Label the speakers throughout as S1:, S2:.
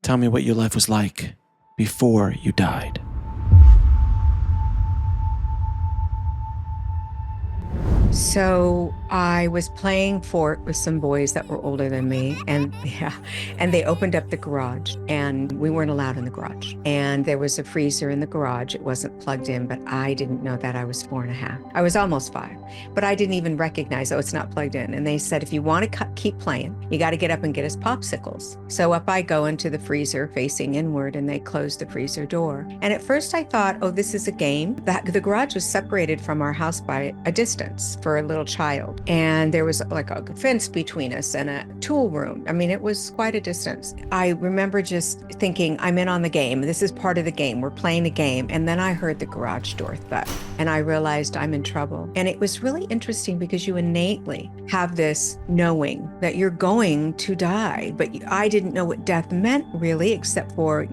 S1: Tell me what your life was like before you died.
S2: So I was playing fort with some boys that were older than me, and they opened up the garage, and we weren't allowed in the garage. And there was a freezer in the garage. It wasn't plugged in, but I didn't know that. I was 4.5. I was almost 5, but I didn't even recognize, oh, it's not plugged in. And they said, if you want to keep playing, you got to get up and get us popsicles. So up I go into the freezer facing inward, and they closed the freezer door. And at first I thought, oh, this is a game. The garage was separated from our house by a distance for a little child. And there was like a fence between us and a tool room. I mean, it was quite a distance. I remember just thinking, I'm in on the game. This is part of the game. We're playing a game. And then I heard the garage door thud, and I realized I'm in trouble. And it was really interesting because you innately have this knowing that you're going to die. But I didn't know what death meant really, except for,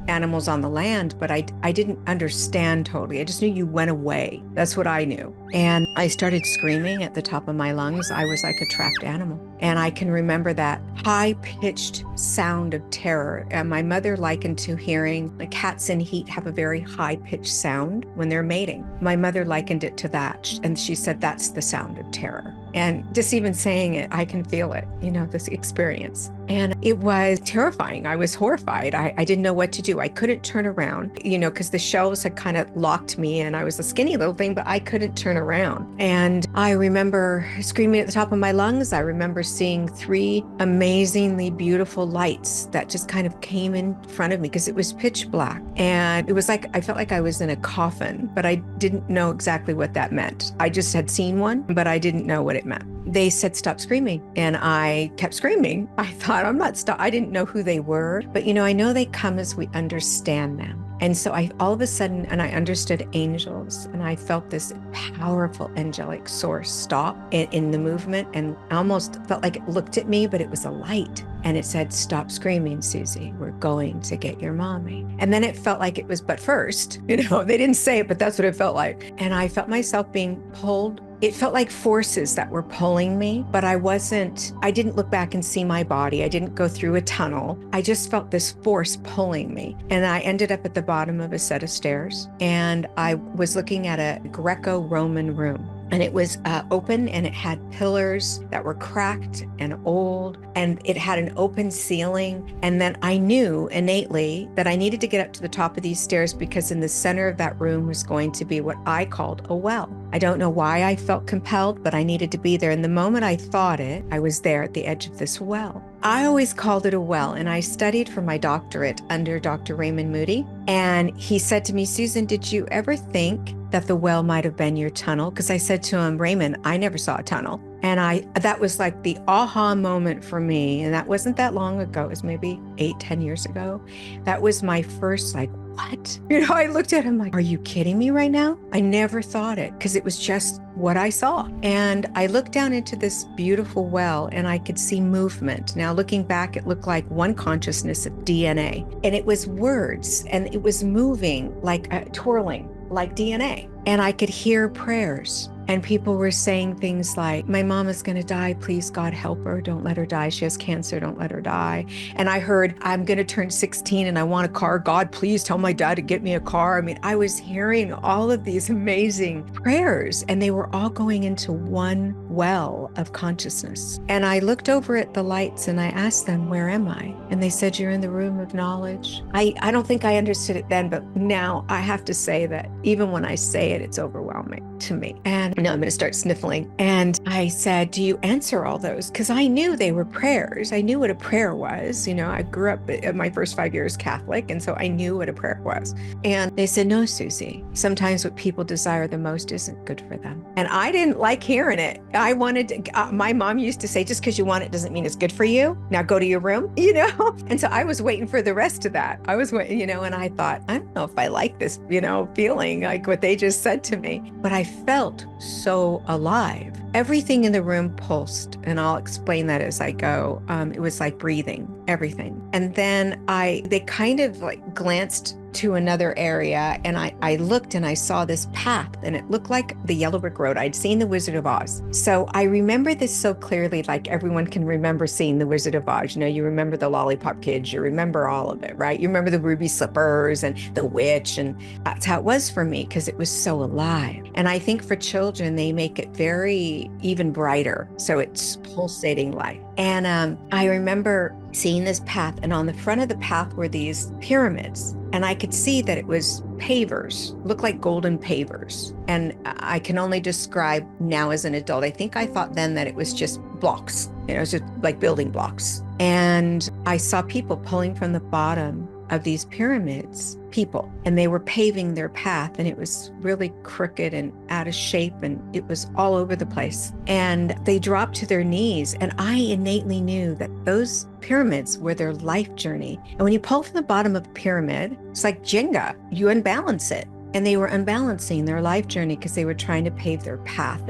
S2: animals on the land. But I didn't understand totally. I just knew you went away. That's what I knew. And I started screaming at the top of my lungs. I was like a trapped animal. And I can remember that high-pitched sound of terror. And my mother likened to hearing the cats in heat have a very high-pitched sound when they're mating. My mother likened it to that. And she said, that's the sound of terror. And just even saying it, I can feel it, this experience. And it was terrifying. I was horrified. I didn't know what to do. I couldn't turn around, because the shelves had kind of locked me, and I was a skinny little thing, but I couldn't turn around. And I remember screaming at the top of my lungs. I remember seeing 3 amazingly beautiful lights that just kind of came in front of me because it was pitch black. And it was like, I felt like I was in a coffin, but I didn't know exactly what that meant. I just had seen one, but I didn't know what it meant. They said, stop screaming. And I kept screaming. I thought, I didn't know who they were, but I know they come as we understand them. And so I all of a sudden, and I understood angels, and I felt this powerful angelic source stop in the movement, and I almost felt like it looked at me, but it was a light. And it said, stop screaming, Susie. We're going to get your mommy. And then it felt like it was, but first, they didn't say it, but that's what it felt like. And I felt myself being pulled. It felt like forces that were pulling me, but I didn't look back and see my body. I didn't go through a tunnel. I just felt this force pulling me. And I ended up at the bottom of a set of stairs, and I was looking at a Greco-Roman room. And it was open, and it had pillars that were cracked and old, and it had an open ceiling. And then I knew innately that I needed to get up to the top of these stairs, because in the center of that room was going to be what I called a well. I don't know why I felt compelled, but I needed to be there. And the moment I thought it, I was there at the edge of this well. I always called it a well, and I studied for my doctorate under Dr. Raymond Moody. And he said to me, Susan, did you ever think that the well might have been your tunnel? Because I said to him, Raymond, I never saw a tunnel. And that was like the aha moment for me. And that wasn't that long ago. It was maybe 8-10 years ago. That was my first what? I looked at him like, are you kidding me right now? I never thought it, because it was just what I saw. And I looked down into this beautiful well, and I could see movement. Now, looking back, it looked like one consciousness of DNA, and it was words, and it was moving like twirling like DNA. And I could hear prayers. And people were saying things like, my mom is going to die. Please, God, help her. Don't let her die. She has cancer. Don't let her die. And I heard, I'm going to turn 16 and I want a car. God, please tell my dad to get me a car. I mean, I was hearing all of these amazing prayers, and they were all going into one well of consciousness. And I looked over at the lights, and I asked them, where am I? And they said, you're in the room of knowledge. I don't think I understood it then, but now I have to say that even when I say it, it's overwhelming to me. And no, I'm going to start sniffling. And I said, do you answer all those? Because I knew they were prayers. I knew what a prayer was. I grew up my first 5 years Catholic, and so I knew what a prayer was. And they said, no, Susie, sometimes what people desire the most isn't good for them. And I didn't like hearing it. I wanted my mom used to say, just because you want it doesn't mean it's good for you. Now go to your room, And so I was waiting for the rest of that. I was waiting, and I thought, I don't know if I like this, feeling like what they just said to me. But I felt so alive. Everything in the room pulsed, and I'll explain that as I go. It was like breathing, everything. And then they kind of glanced to another area, and I looked and I saw this path, and it looked like the yellow brick road. I'd seen The Wizard of Oz. So I remember this so clearly, like everyone can remember seeing The Wizard of Oz. You know, you remember the lollipop kids, you remember all of it, right? You remember the ruby slippers and the witch, and that's how it was for me because it was so alive. And I think for children, they make it very even brighter. So it's pulsating light. And I remember seeing this path, and on the front of the path were these pyramids. And I could see that it was pavers, looked like golden pavers. And I can only describe now as an adult. I think I thought then that it was just blocks. You know, it was just like building blocks. And I saw people pulling from the bottom of these pyramids, people, and they were paving their path, and it was really crooked and out of shape, and it was all over the place. And they dropped to their knees, and I innately knew that those pyramids were their life journey. And when you pull from the bottom of a pyramid, it's like Jenga, you unbalance it. And they were unbalancing their life journey because they were trying to pave their path.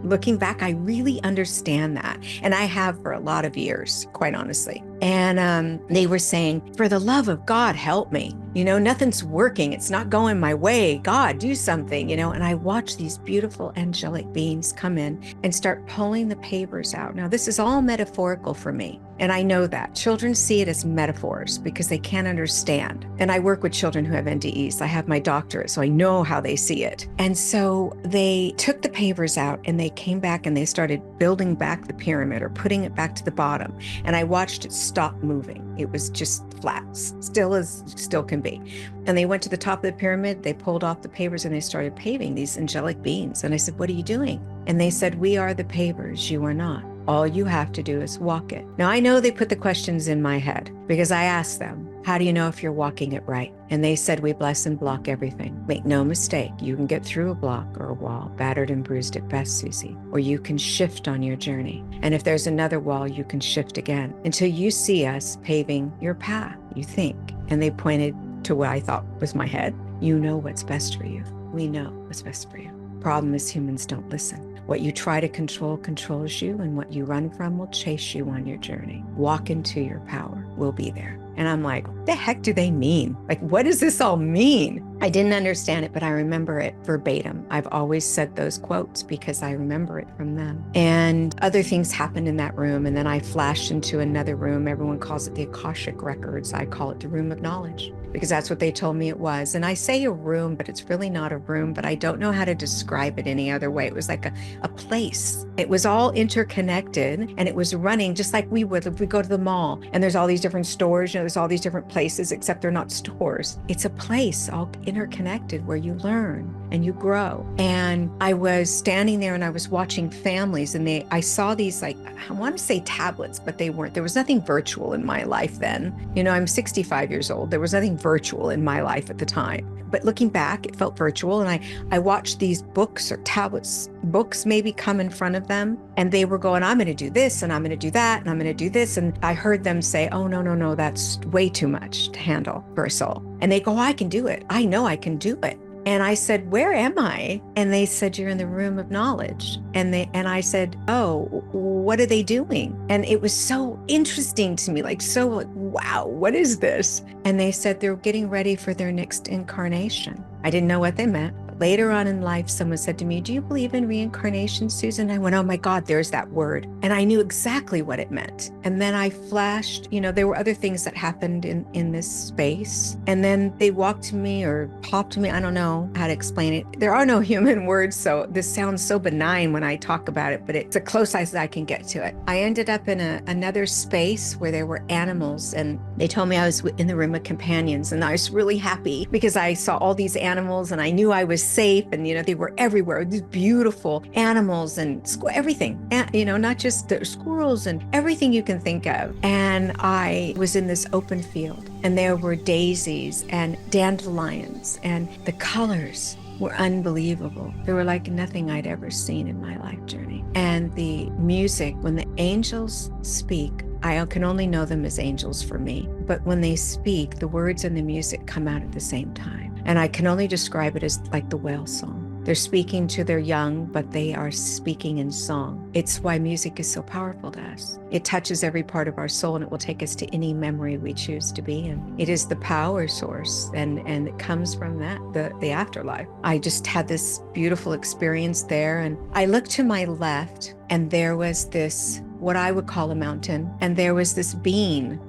S2: Looking back, I really understand that. And I have for a lot of years, quite honestly. And they were saying, for the love of God, help me. You know, nothing's working. It's not going my way. God, do something, you know. And I watched these beautiful angelic beings come in and start pulling the pavers out. Now, this is all metaphorical for me. And I know that children see it as metaphors because they can't understand. And I work with children who have NDEs. I have my doctorate, so I know how they see it. And so they took the pavers out and they came back and they started building back the pyramid or putting it back to the bottom. And I watched it stop moving. It was just flat, still as still can be. And they went to the top of the pyramid, they pulled off the pavers and they started paving these angelic beings. And I said, what are you doing? And they said, we are the pavers, you are not. All you have to do is walk it. Now, I know they put the questions in my head because I asked them, how do you know if you're walking it right? And they said, we bless and block everything. Make no mistake, you can get through a block or a wall, battered and bruised at best, Susie, or you can shift on your journey. And if there's another wall, you can shift again until you see us paving your path, you think. And they pointed to what I thought was my head. You know what's best for you. We know what's best for you. Problem is humans don't listen. What you try to control controls you, and what you run from will chase you on your journey. Walk into your power. We'll be there. And I'm like, what the heck do they mean? Like, what does this all mean? I didn't understand it, but I remember it verbatim. I've always said those quotes because I remember it from them. And other things happened in that room. And then I flashed into another room. Everyone calls it the Akashic Records. I call it the Room of Knowledge because that's what they told me it was. And I say a room, but it's really not a room, but I don't know how to describe it any other way. It was like a place. It was all interconnected and it was running just like we would if we go to the mall and there's all these different stores, you know, there's all these different places, except they're not stores. It's a place all interconnected where you learn and you grow. And I was standing there and I was watching families, and I saw these, like, I want to say tablets, but they weren't. There was nothing virtual in my life then. You know, I'm 65 years old. There was nothing virtual in my life at the time. But looking back, it felt virtual. And I watched these books or tablets, books maybe come in front of them. And they were going, I'm going to do this and I'm going to do that and I'm going to do this. And I heard them say, oh, no, that's way too much to handle for a soul. And they go, I can do it. I know I can do it. And I said, where am I? And they said, you're in the room of knowledge. And I said, oh, what are they doing? And it was so interesting to me, wow, what is this? And they said they're getting ready for their next incarnation. I didn't know what they meant. Later on in life, someone said to me, do you believe in reincarnation, Susan? I went, oh my God, there's that word. And I knew exactly what it meant. And then I flashed, you know, there were other things that happened in this space. And then they walked to me or popped to me. I don't know how to explain it. There are no human words. So this sounds so benign when I talk about it, but it's the closest I can get to it. I ended up in another space where there were animals, and they told me I was in the room of companions. And I was really happy because I saw all these animals and I knew I was safe, and you know, they were everywhere, these beautiful animals and everything, and you know, not just the squirrels and everything you can think of. And I was in this open field, and there were daisies and dandelions, and the colors were unbelievable. They were like nothing I'd ever seen in my life journey. And the music, when the angels speak, I can only know them as angels for me, but when they speak, the words and the music come out at the same time. And I can only describe it as like the whale song. They're speaking to their young, but they are speaking in song. It's why music is so powerful to us. It touches every part of our soul, and it will take us to any memory we choose to be in. It is the power source, and it comes from that, the afterlife. I just had this beautiful experience there, and I looked to my left, and there was this, what I would call a mountain, and there was this being,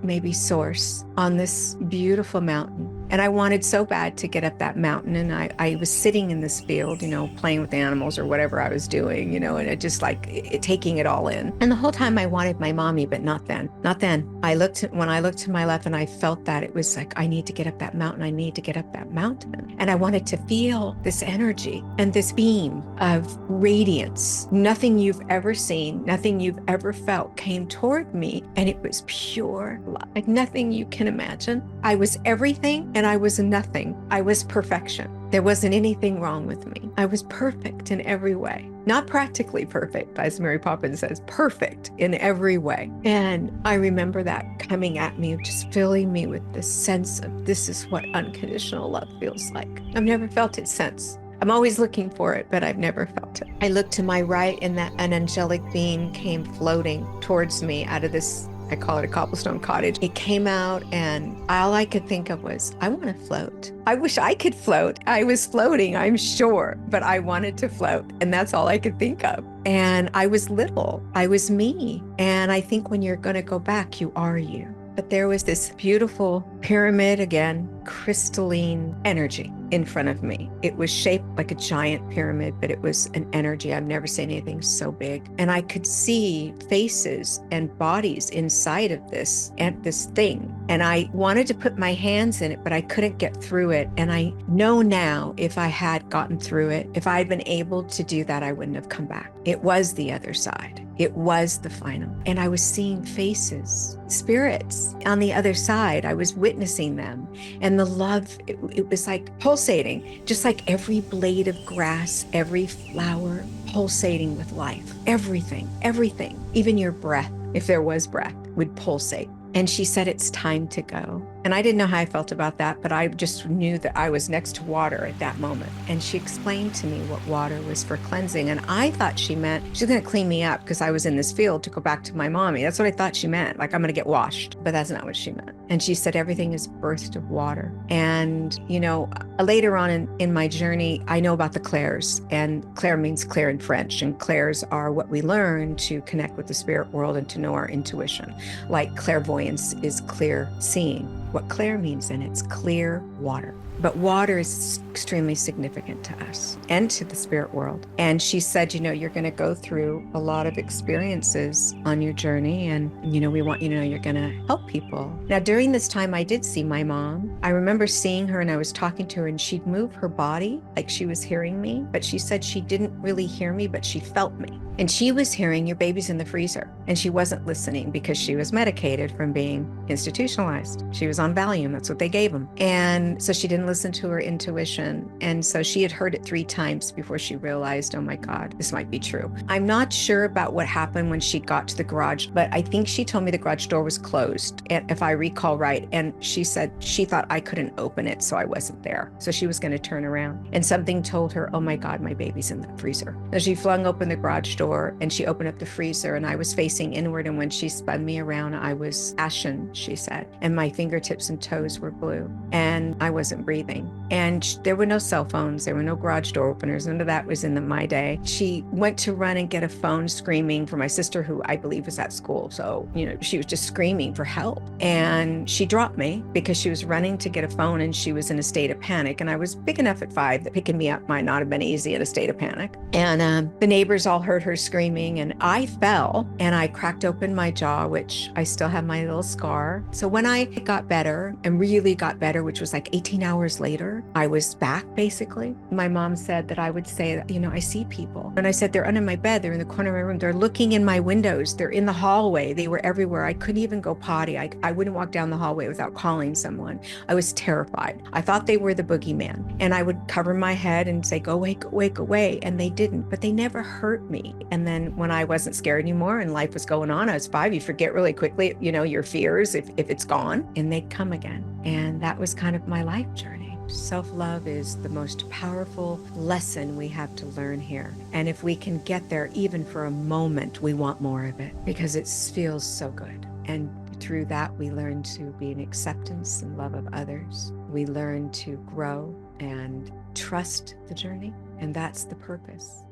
S2: maybe source, on this beautiful mountain. And I wanted so bad to get up that mountain, and I was sitting in this field, playing with animals or whatever I was doing, and it just taking it all in. And the whole time I wanted my mommy, but not then. When I looked to my left and I felt that, it was like, I need to get up that mountain. I need to get up that mountain. And I wanted to feel this energy and this beam of radiance. Nothing you've ever seen, nothing you've ever felt came toward me. And it was pure love, like nothing you can imagine. I was everything and I was nothing. I was perfection. There wasn't anything wrong with me. I was perfect in every way. Not practically perfect, as Mary Poppins says, perfect in every way. And I remember that coming at me, just filling me with this sense of, this is what unconditional love feels like. I've never felt it since. I'm always looking for it, but I've never felt it. I looked to my right, and an angelic being came floating towards me out of this, I call it a cobblestone cottage. It came out, and all I could think of was, I want to float. I wish I could float. I was floating, I'm sure, but I wanted to float, and that's all I could think of. And I was little. I was me. And I think when you're going to go back, you are you. But there was this beautiful pyramid, again, crystalline energy in front of me. It was shaped like a giant pyramid, but it was an energy. I've never seen anything so big. And I could see faces and bodies inside of this thing. And I wanted to put my hands in it, but I couldn't get through it. And I know now, if I had gotten through it, if I had been able to do that, I wouldn't have come back. It was the other side. It was the final. And I was seeing faces, spirits on the other side. I was witnessing them. And the love, it was like pulsating, just like every blade of grass, every flower pulsating with life. Everything, even your breath, if there was breath, would pulsate. And she said, it's time to go. And I didn't know how I felt about that, but I just knew that I was next to water at that moment. And she explained to me what water was for cleansing. And I thought she meant she's going to clean me up because I was in this field to go back to my mommy. That's what I thought she meant. Like, I'm going to get washed, but that's not what she meant. And she said, everything is birthed of water. And, later on in my journey, I know about the clairs, and clair means clear in French. And clairs are what we learn to connect with the spirit world and to know our intuition. Like clairvoyance is clear seeing. What clair means, then, it's clear water. But water is extremely significant to us and to the spirit world. And she said, you're going to go through a lot of experiences on your journey. And, we want you to know you're going to help people. Now, during this time, I did see my mom. I remember seeing her, and I was talking to her, and she'd move her body like she was hearing me. But she said she didn't really hear me, but she felt me. And she was hearing, your baby's in the freezer. And she wasn't listening because she was medicated from being institutionalized. She was on Valium. That's what they gave them. And so she didn't listen to her intuition. And so she had heard it 3 times before she realized, oh my God, this might be true. I'm not sure about what happened when she got to the garage, but I think she told me the garage door was closed, if I recall right. And she said she thought I couldn't open it, so I wasn't there. So she was going to turn around. And something told her, oh my God, my baby's in the freezer. So she flung open the garage door, and she opened up the freezer, and I was facing inward. And when she spun me around, I was ashen, she said, and my fingertips and toes were blue, and I wasn't breathing. And there were no cell phones. There were no garage door openers. None of that was in my day. She went to run and get a phone, screaming for my sister, who I believe was at school. So, she was just screaming for help. And she dropped me because she was running to get a phone, and she was in a state of panic. And I was big enough at 5 that picking me up might not have been easy in a state of panic. And the neighbors all heard her screaming, and I fell, and I cracked open my jaw, which I still have my little scar. So when I got better, and really got better, which was like 18 hours later, I was back, basically. My mom said that I would say, I see people. And I said, they're under my bed. They're in the corner of my room. They're looking in my windows. They're in the hallway. They were everywhere. I couldn't even go potty. I wouldn't walk down the hallway without calling someone. I was terrified. I thought they were the boogeyman. And I would cover my head and say, go away, go away, go away. And they didn't, but they never hurt me. And then when I wasn't scared anymore and life was going on, I was 5, you forget really quickly, your fears if it's gone, and they'd come again. And that was kind of my life journey. Self-love is the most powerful lesson we have to learn here. And if we can get there even for a moment, we want more of it because it feels so good. And through that, we learn to be in acceptance and love of others. We learn to grow and trust the journey. And that's the purpose.